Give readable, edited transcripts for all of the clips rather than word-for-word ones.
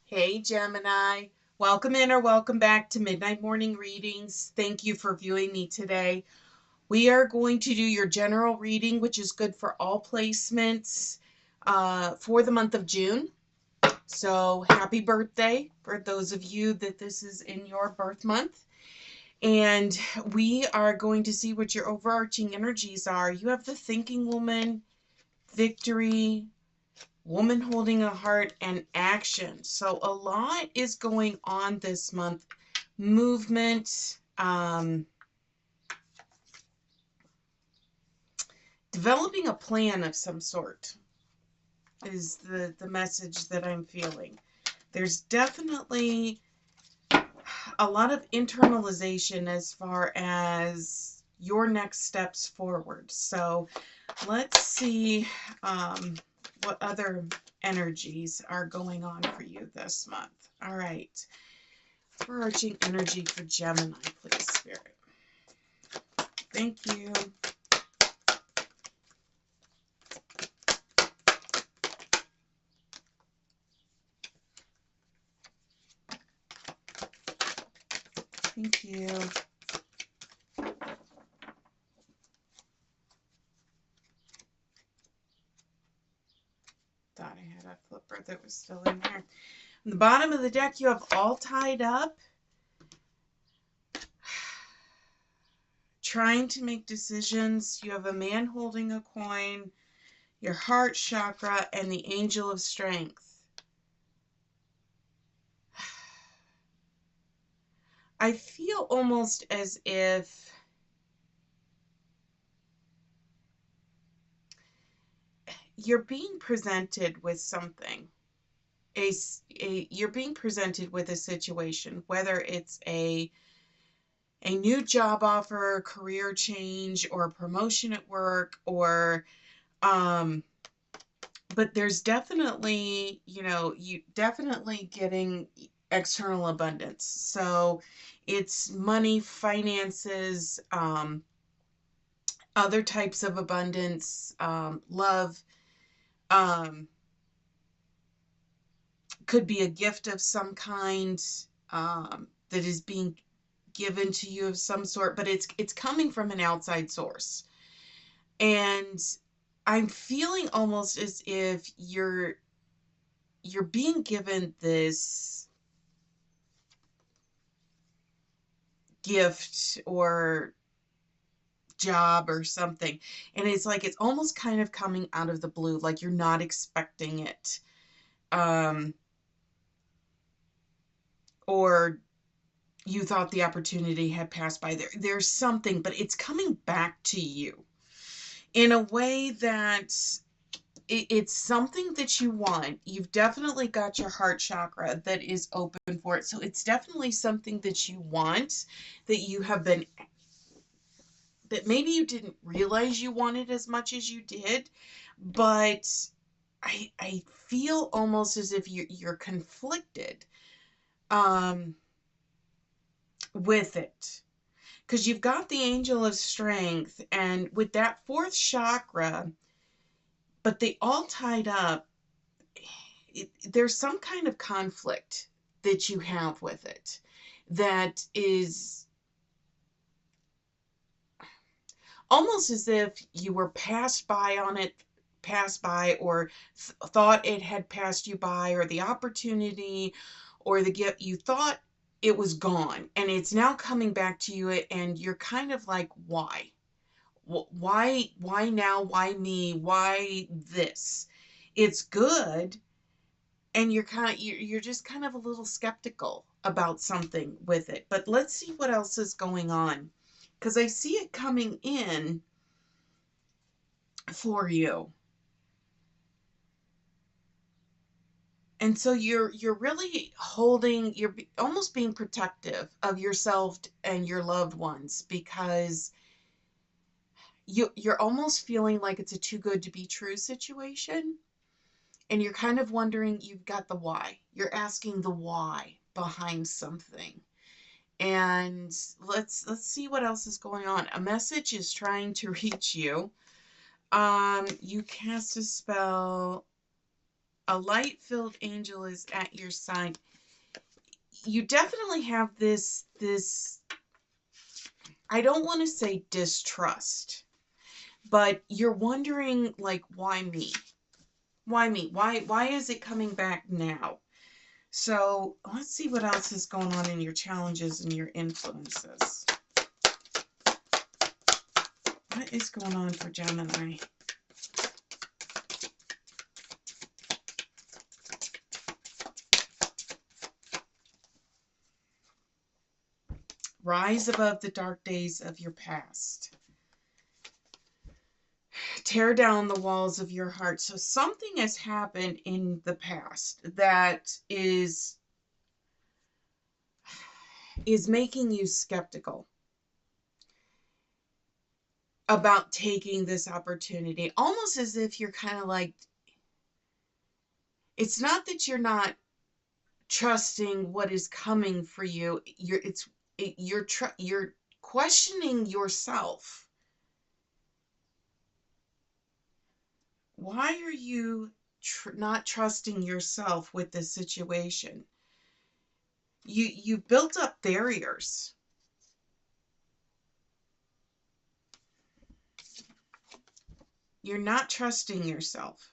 Hey Gemini, welcome in or welcome back to Midnight Morning Readings. Thank you for viewing me today. We are going to do your general reading, which is good for all placements for the month of June. So happy birthday for those of you that this is in your birth month. And we are going to see what your overarching energies are. You have the thinking woman, victory, woman holding a heart, and action. So a lot is going on this month. Movement, developing a plan of some sort is the message that I'm feeling. There's definitely a lot of internalization as far as your next steps forward. So let's see what other energies are going on for you this month. All right. Overarching energy for Gemini, please, Spirit. Thank you. Thank you. Thought I had a flipper that was still in here. On the bottom of the deck, you have all tied up. Trying to make decisions. You have a man holding a coin, your heart chakra, and the angel of strength. I feel almost as if you're being presented with something. You're being presented with a situation, whether it's a new job offer, career change, or a promotion at work, or but there's definitely, you definitely getting external abundance. So it's money, finances, other types of abundance, love, um, could be a gift of some kind that is being given to you of some sort, but it's coming from an outside source. And I'm feeling almost as if you're being given this gift or job or something, and it's like it's almost kind of coming out of the blue, like you're not expecting it, or you thought the opportunity had passed by. There's something, but it's coming back to you in a way that it's something that you want. You've definitely got your heart chakra that is open for it. So it's definitely something that you want, that you have been, that maybe you didn't realize you wanted as much as you did, but I feel almost as if you're conflicted with it. Because you've got the angel of strength, and with that fourth chakra, but they all tied up, there's some kind of conflict that you have with it that is almost as if you were passed by on it, passed by, or thought it had passed you by, or the opportunity or the gift, you thought it was gone and it's now coming back to you, and you're kind of like, why now, why me, why this? It's good, and you're just kind of a little skeptical about something with it. But let's see what else is going on, because I see it coming in for you. And so you're really holding, you're almost being protective of yourself and your loved ones, because you're almost feeling like it's a too good to be true situation, and you're kind of wondering, you've got the why. You're asking the why behind something. And let's see what else is going on. A message is trying to reach you. You cast a spell. A light-filled angel is at your side. You definitely have this, I don't want to say distrust, but you're wondering, like, why me? Why me? Why is it coming back now? So let's see what else is going on in your challenges and your influences. What is going on for Gemini? Rise above the dark days of your past. Tear down the walls of your heart. So something has happened in the past that is making you skeptical about taking this opportunity. Almost as if you're kind of like, it's not that you're not trusting what is coming for you. You're questioning yourself. Why are you not trusting yourself with this situation? You built up barriers. You're not trusting yourself.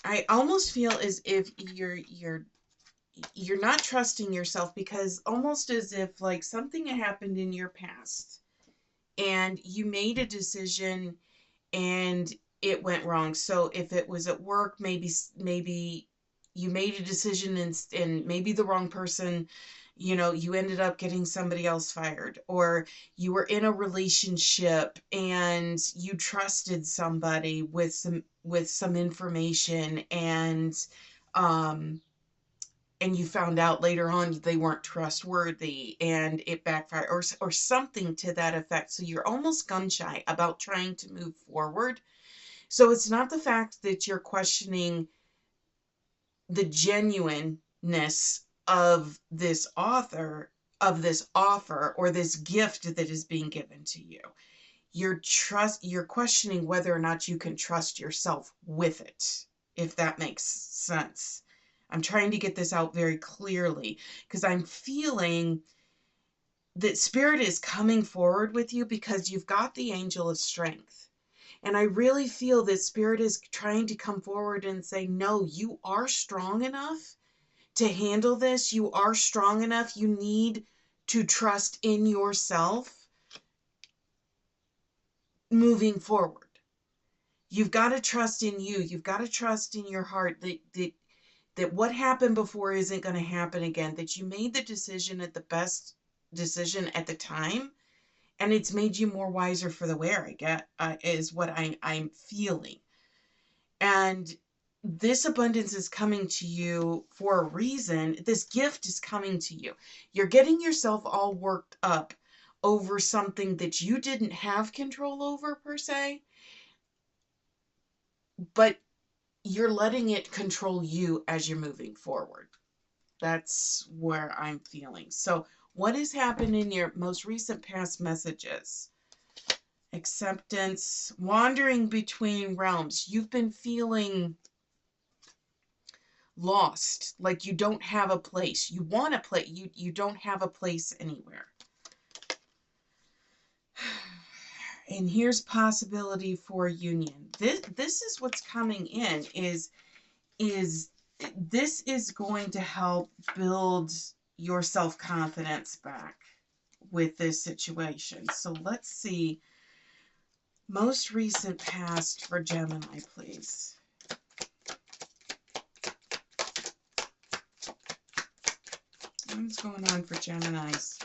I almost feel as if you're not trusting yourself, because almost as if like something happened in your past and you made a decision and it went wrong. So if it was at work, maybe you made a decision and maybe the wrong person, you ended up getting somebody else fired, or you were in a relationship and you trusted somebody with some information, and you found out later on they weren't trustworthy and it backfired, or something to that effect. So you're almost gun shy about trying to move forward. So it's not the fact that you're questioning the genuineness of this offer, or this gift that is being given to you. You're questioning whether or not you can trust yourself with it, if that makes sense. I'm trying to get this out very clearly because I'm feeling that Spirit is coming forward with you because you've got the angel of strength. And I really feel that Spirit is trying to come forward and say, no, you are strong enough to handle this. You are strong enough. You need to trust in yourself moving forward. You've got to trust in you. You've got to trust in your heart that what happened before isn't going to happen again, that you made the decision at the best decision at the time, and it's made you more wiser for the wear, I get, is what I'm feeling. And this abundance is coming to you for a reason. This gift is coming to you. You're getting yourself all worked up over something that you didn't have control over per se, but you're letting it control you as you're moving forward. That's where I'm feeling. So what has happened in your most recent past messages? Acceptance, wandering between realms. You've been feeling lost, like you don't have a place. You want a place, you don't have a place anywhere. And here's possibility for union. This is what's coming in, is this is going to help build your self-confidence back with this situation. So let's see. Most recent past for Gemini, please. What's going on for Geminis?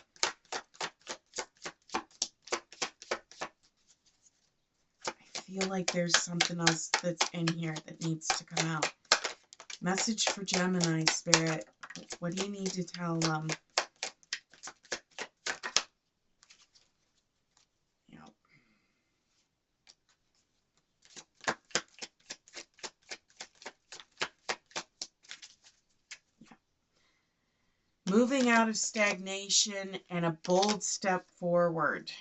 I feel like there's something else that's in here that needs to come out. Message for Gemini, Spirit. What do you need to tell them? Yep. Moving out of stagnation and a bold step forward.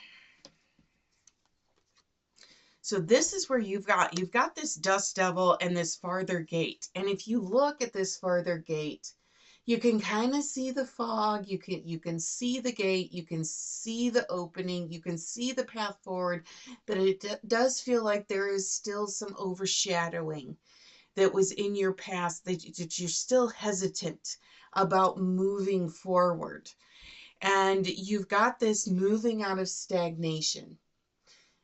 So this is where you've got this dust devil and this farther gate. And if you look at this farther gate, you can kind of see the fog, you can see the gate, you can see the opening, you can see the path forward, but it does feel like there is still some overshadowing that was in your past, that you're still hesitant about moving forward. And you've got this moving out of stagnation.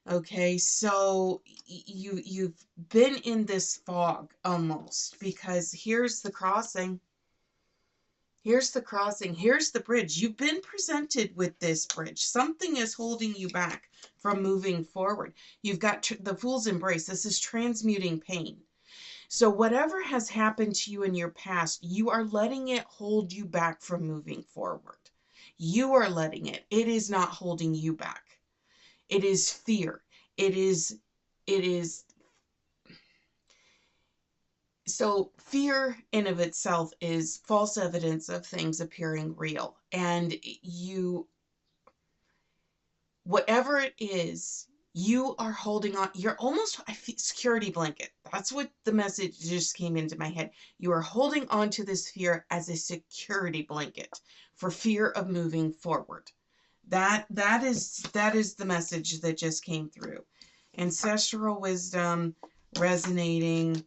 Okay, so you've been in this fog almost, because here's the crossing. Here's the crossing. Here's the bridge. You've been presented with this bridge. Something is holding you back from moving forward. You've got the Fool's Embrace. This is transmuting pain. So whatever has happened to you in your past, you are letting it hold you back from moving forward. You are letting it. It is not holding you back. It is fear. It is So fear in of itself is false evidence of things appearing real. And whatever it is, you are holding on. You're almost a security blanket. That's what the message just came into my head. You are holding on to this fear as a security blanket for fear of moving forward. That is the message that just came through. Ancestral wisdom resonating,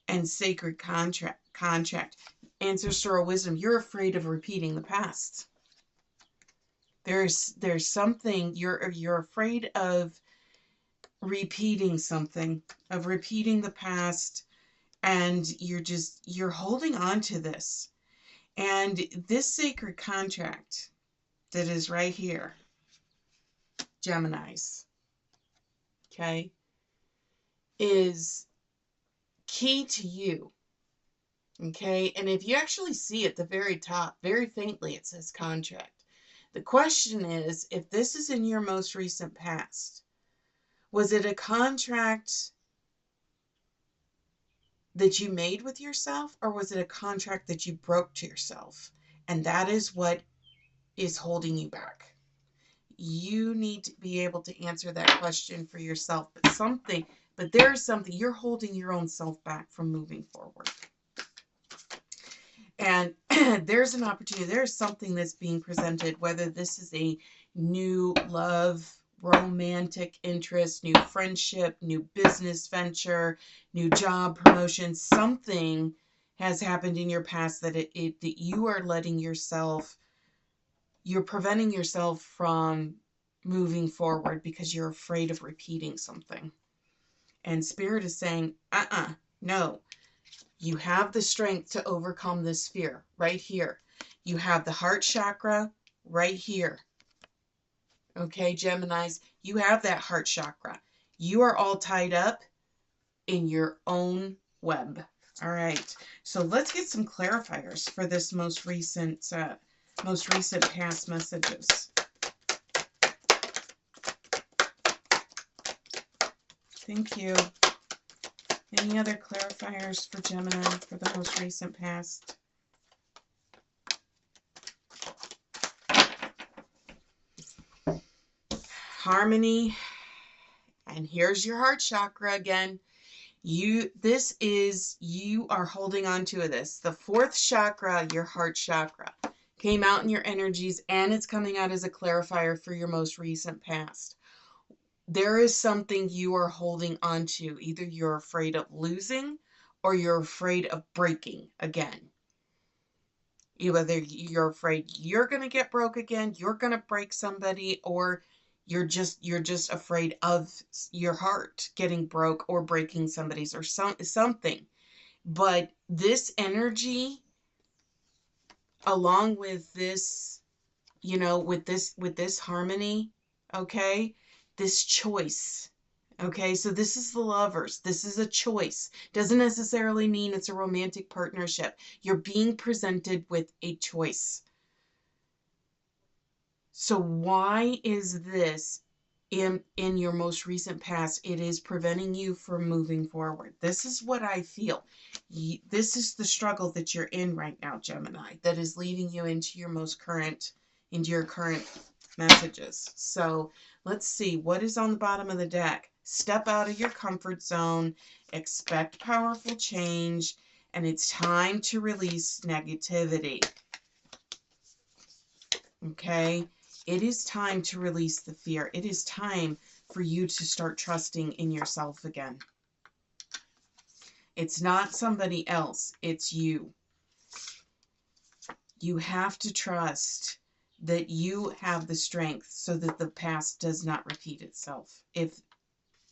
and sacred contract. Ancestral wisdom, you're afraid of repeating the past. There's something, you're afraid of repeating something, of repeating the past, and you're holding on to this. And this sacred contract that is right here, Geminis, okay, is key to you. Okay, and if you actually see at the very top, very faintly, it says contract. The question is, if this is in your most recent past, was it a contract that you made with yourself, or was it a contract that you broke to yourself? And that is what is holding you back. You need to be able to answer that question for yourself. But there is something, you're holding your own self back from moving forward. And there's an opportunity, there's something that's being presented, whether this is a new love, romantic interest, new friendship, new business venture, new job promotion. Something has happened in your past that that you are letting yourself, you're preventing yourself from moving forward because you're afraid of repeating something. And Spirit is saying, no. You have the strength to overcome this fear right here. You have the heart chakra right here. Okay, Geminis, you have that heart chakra. You are all tied up in your own web. All right, so let's get some clarifiers for this most recent past messages. Thank you. Any other clarifiers for Gemini for the most recent past? Harmony. And here's your heart chakra again. You are holding on to this. The fourth chakra, your heart chakra, came out in your energies, and it's coming out as a clarifier for your most recent past. There is something you are holding on to. Either you're afraid of losing or you're afraid of breaking again. Whether you're afraid you're going to get broke again, you're going to break somebody, or you're just afraid of your heart getting broke or breaking somebody's, or something. But this energy, along with this, with this harmony, okay, this choice. Okay, so this is the Lovers. This is a choice. Doesn't necessarily mean it's a romantic partnership. You're being presented with a choice. So why is this in your most recent past? It is preventing you from moving forward. This is what I feel. This is the struggle that you're in right now, Gemini, that is leading you into your current messages. So let's see what is on the bottom of the deck. Step out of your comfort zone, expect powerful change, and it's time to release negativity. Okay? It is time to release the fear. It is time for you to start trusting in yourself again. It's not somebody else, it's you. You have to trust that you have the strength so that the past does not repeat itself.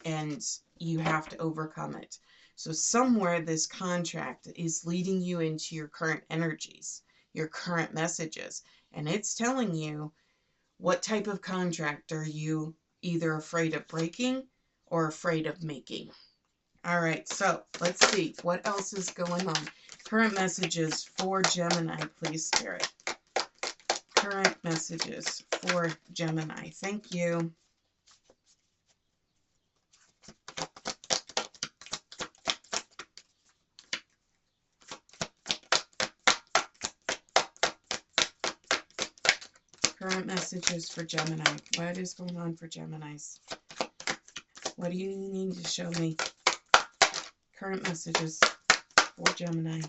And you have to overcome it. So somewhere this contract is leading you into your current energies, your current messages, and it's telling you what type of contract are you either afraid of breaking or afraid of making. All right, so let's see what else is going on. Current messages for Gemini, please, Spirit. Current messages for Gemini. Thank you. Current messages for Gemini. What is going on for Geminis? What do you need to show me? Current messages for Gemini.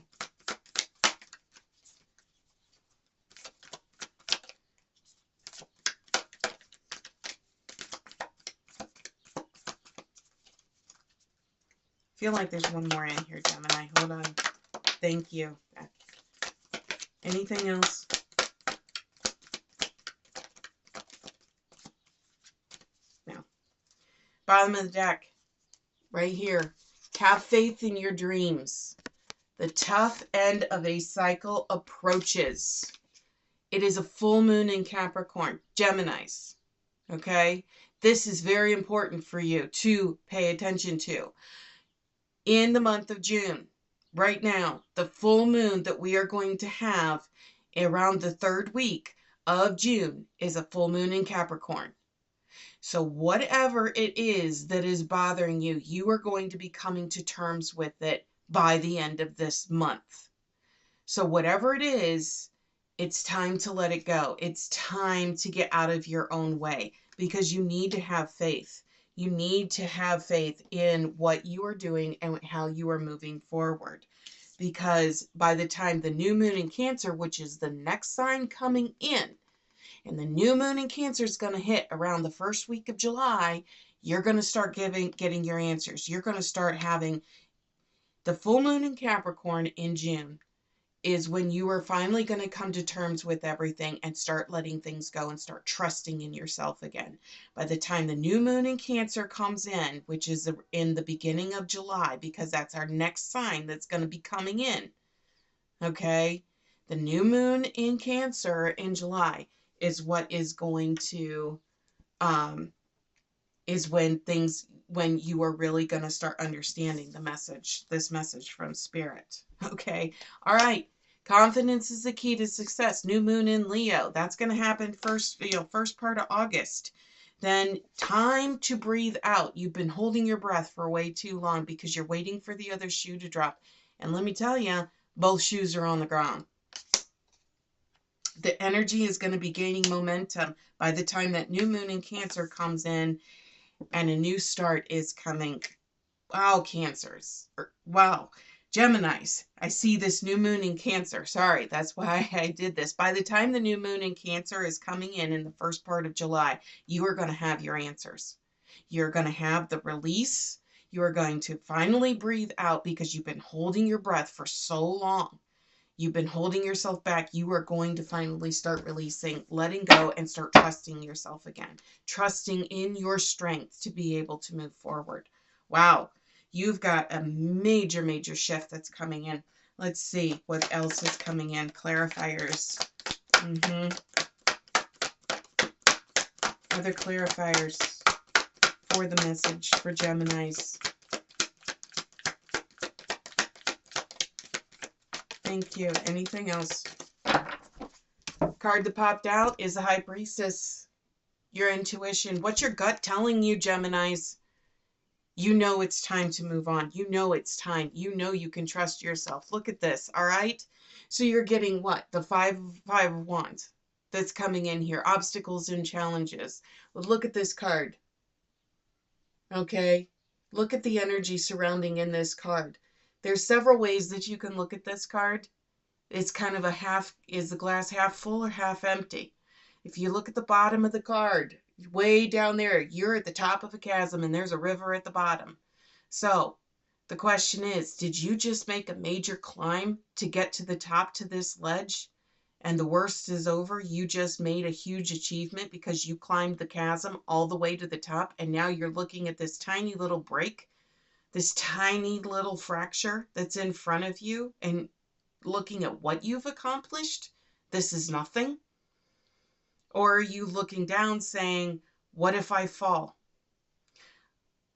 I feel like there's one more in here, Gemini. Hold on. Thank you. Anything else? No. Bottom of the deck. Right here. Have faith in your dreams. The tough end of a cycle approaches. It is a full moon in Capricorn. Geminis. Okay? This is very important for you to pay attention to. In the month of June, right now, the full moon that we are going to have around the 3rd week of June is a full moon in Capricorn. So whatever it is that is bothering you, you are going to be coming to terms with it by the end of this month. So whatever it is, it's time to let it go. It's time to get out of your own way because you need to have faith. You need to have faith in what you are doing and how you are moving forward. Because by the time the new moon in Cancer, which is the next sign coming in, and the new moon in Cancer is going to hit around the 1st week of July, you're going to start getting your answers. You're going to start having the full moon in Capricorn in June is when you are finally going to come to terms with everything and start letting things go and start trusting in yourself again. By the time the new moon in Cancer comes in, which is in the beginning of July, because that's our next sign that's going to be coming in, okay? The new moon in Cancer in July is what is going to, is when you are really going to start understanding this message from Spirit. Okay. All right. Confidence is the key to success. New moon in Leo. That's going to happen first part of August. Then time to breathe out. You've been holding your breath for way too long because you're waiting for the other shoe to drop. And let me tell you, both shoes are on the ground. The energy is going to be gaining momentum by the time that new moon in Cancer comes in and a new start is coming. Wow, Cancers. Wow. Geminis. I see this new moon in Cancer. Sorry, that's why I did this. By the time the new moon in Cancer is coming in the first part of July, you are going to have your answers. You're going to have the release. You are going to finally breathe out because you've been holding your breath for so long. You've been holding yourself back. You are going to finally start releasing, letting go, and start trusting yourself again. Trusting in your strength to be able to move forward. Wow. You've got a major, major shift that's coming in. Let's see what else is coming in. Clarifiers. Other clarifiers for the message for Geminis. Thank you. Anything else? Card that popped out is the High Priestess. Your intuition. What's your gut telling you, Geminis? You know it's time to move on. You know it's time. You know you can trust yourself. Look at this, all right? So you're getting what? The five of Wands that's coming in here. Obstacles and challenges. Well, look at this card. Okay? Look at the energy surrounding in this card. There's several ways that you can look at this card. It's kind of a half, is the glass half full or half empty? If you look at the bottom of the card, way down there, you're at the top of a chasm and there's a river at the bottom. So the question is, did you just make a major climb to get to the top to this ledge? And the worst is over? You just made a huge achievement because you climbed the chasm all the way to the top, and now you're looking at this tiny little break, this tiny little fracture that's in front of you, and looking at what you've accomplished? This is nothing. Or are you looking down saying, what if I fall?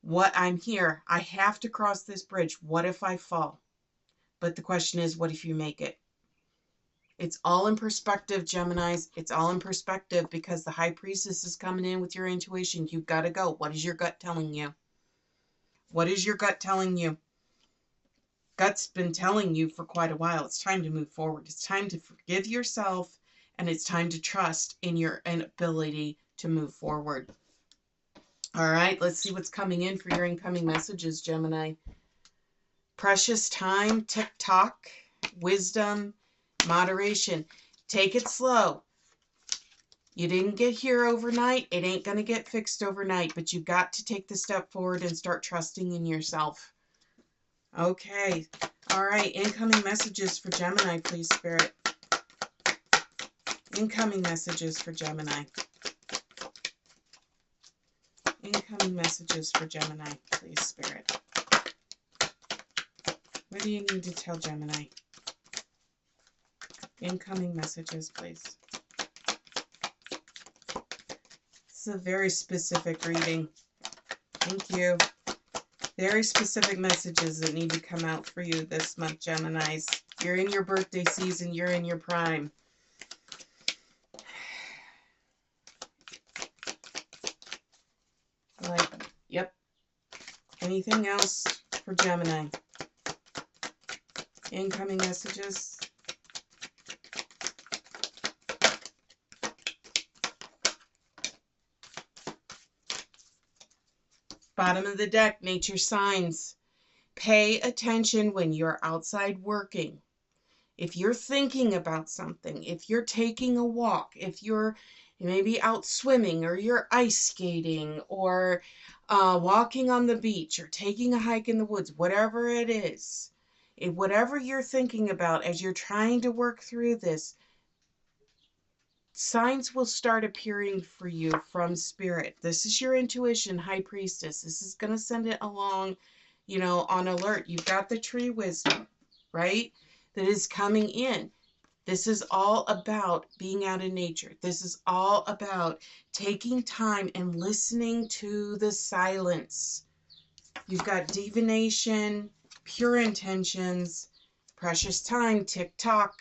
What, I'm here. I have to cross this bridge. What if I fall? But the question is, what if you make it? It's all in perspective, Geminis. It's all in perspective because the High Priestess is coming in with your intuition. You've got to go. What is your gut telling you? What is your gut telling you? Gut's been telling you for quite a while. It's time to move forward. It's time to forgive yourself, and it's time to trust in your ability to move forward. All right, let's see what's coming in for your incoming messages, Gemini. Precious time, tick-tock, wisdom, moderation. Take it slow. You didn't get here overnight. It ain't going to get fixed overnight, but you've got to take the step forward and start trusting in yourself. Okay. All right. Incoming messages for Gemini, please, Spirit. Incoming messages for Gemini. Incoming messages for Gemini, please, Spirit. What do you need to tell Gemini? Incoming messages, please. This is a very specific reading. Thank you. Very specific messages that need to come out for you this month, Geminis. You're in your birthday season. You're in your prime. Yep. Anything else for Gemini? Incoming messages. Bottom of the deck, nature signs. Pay attention when you're outside working. If you're thinking about something, if you're taking a walk, if you're maybe out swimming or you're ice skating or walking on the beach or taking a hike in the woods, whatever it is, whatever you're thinking about as you're trying to work through this, signs will start appearing for you from Spirit. This is your intuition, High Priestess. This is going to send it along, you know, on alert. You've got the tree wisdom, right? That is coming in. This is all about being out in nature. This is all about taking time and listening to the silence. You've got divination, pure intentions, precious time, tick-tock.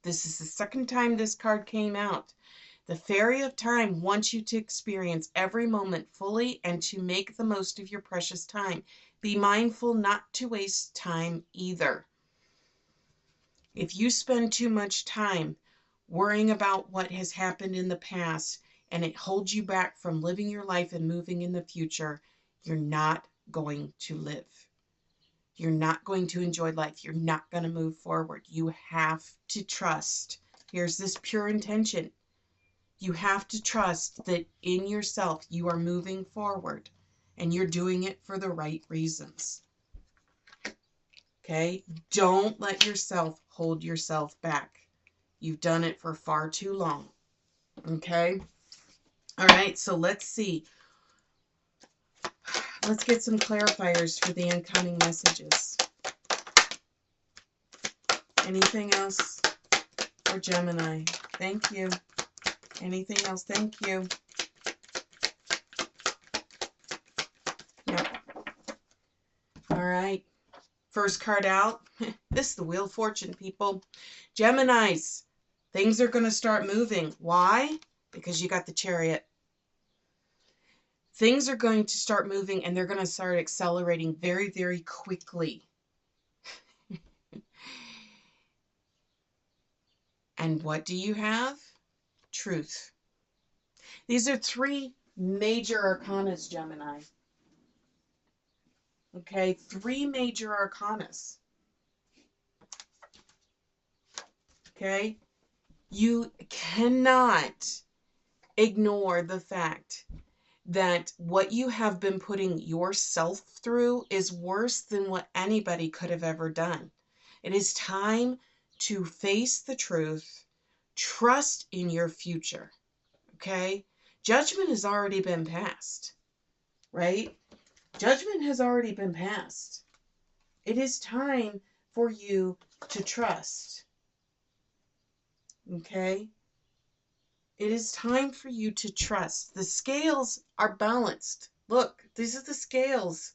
This is the second time this card came out. The Fairy of Time wants you to experience every moment fully and to make the most of your precious time. Be mindful not to waste time either. If you spend too much time worrying about what has happened in the past and it holds you back from living your life and moving in the future, you're not going to live. You're not going to enjoy life. You're not going to move forward. You have to trust. Here's this pure intention. You have to trust that in yourself you are moving forward and you're doing it for the right reasons. Okay? Don't let yourself hold yourself back. You've done it for far too long. Okay? All right, so let's see. Let's get some clarifiers for the incoming messages. Anything else for Gemini? Thank you. Anything else? Thank you. Yep. All right. First card out. This is the Wheel of Fortune, people. Geminis, things are going to start moving. Why? Because you got the Chariot. Things are going to start moving and they're going to start accelerating very, very quickly. And what do you have? Truth. These are three major arcanas, Gemini. Okay, 3 major arcanas. Okay, you cannot ignore the fact that what you have been putting yourself through is worse than what anybody could have ever done. It is time to face the truth, trust in your future. Okay, judgment has already been passed, right? Judgment has already been passed. It is time for you to trust. Okay? It is time for you to trust. The scales are balanced. Look, these are the scales.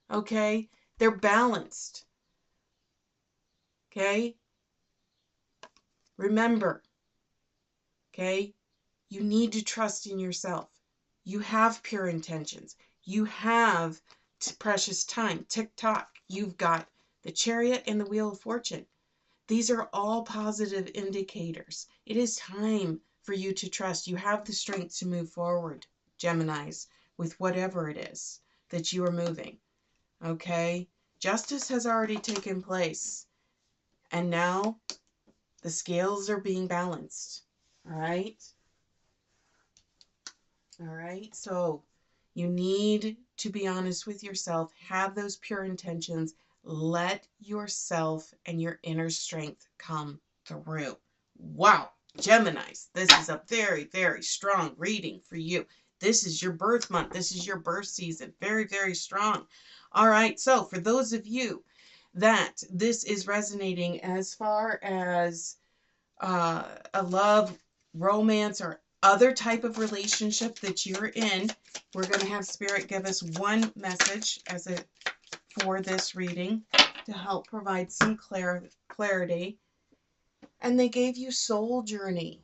Okay? They're balanced. Okay? Remember, okay? You need to trust in yourself. You have pure intentions. You have precious time. Tick tock. You've got the Chariot and the Wheel of Fortune. These are all positive indicators. It is time for you to trust. You have the strength to move forward, Geminis, with whatever it is that you are moving. Okay? Justice has already taken place. And now the scales are being balanced. All right? All right? So you need to be honest with yourself. Have those pure intentions. Let yourself and your inner strength come through. Wow, Geminis, this is a very, very strong reading for you. This is your birth month. This is your birth season. Very, very strong. All right, so for those of you that this is resonating as far as a love, romance, or other type of relationship that you're in, we're going to have Spirit give us one message for this reading to help provide some clarity. And they gave you soul journey.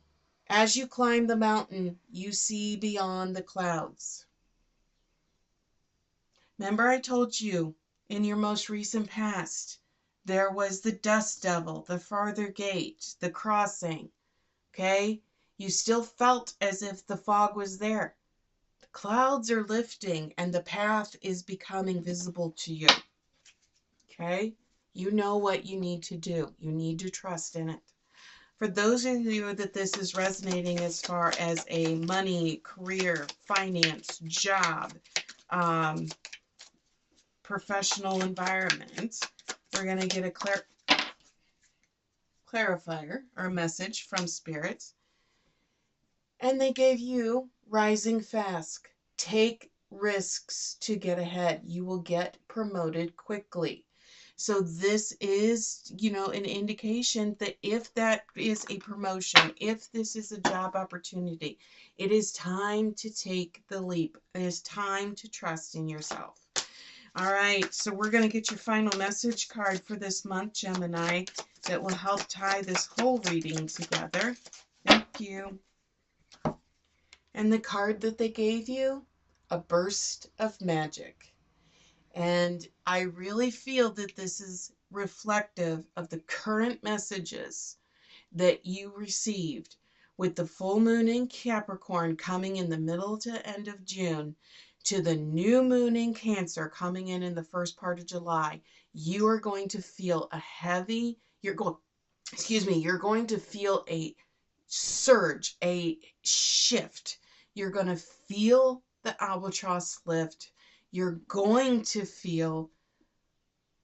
As you climb the mountain, you see beyond the clouds. Remember I told you in your most recent past, there was the dust devil, the farther gate, the crossing. Okay? You still felt as if the fog was there. The clouds are lifting and the path is becoming visible to you. Okay? You know what you need to do. You need to trust in it. For those of you that this is resonating as far as a money, career, finance, job, professional environment, we're going to get a clarifier or a message from Spirit. And they gave you rising fast. Take risks to get ahead. You will get promoted quickly. So this is, an indication that if that is a promotion, if this is a job opportunity, it is time to take the leap. It is time to trust in yourself. All right, so we're going to get your final message card for this month, Gemini, that will help tie this whole reading together. Thank you. And the card that they gave you, a burst of magic. And I really feel that this is reflective of the current messages that you received with the full moon in Capricorn coming in the middle to end of June to the new moon in Cancer coming in the first part of July. You are going to feel you're going to feel a surge, a shift. You're going to feel the albatross lift. You're going to feel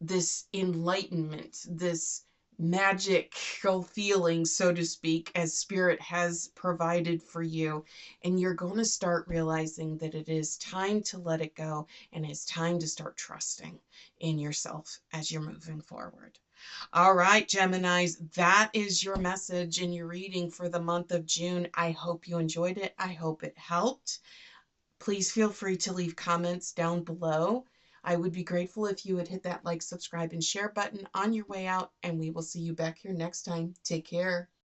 this enlightenment, this magical feeling, so to speak, as Spirit has provided for you. And you're going to start realizing that it is time to let it go and it's time to start trusting in yourself as you're moving forward. All right, Geminis, that is your message in your reading for the month of June. I hope you enjoyed it. I hope it helped. Please feel free to leave comments down below. I would be grateful if you would hit that like, subscribe, and share button on your way out, and we will see you back here next time. Take care.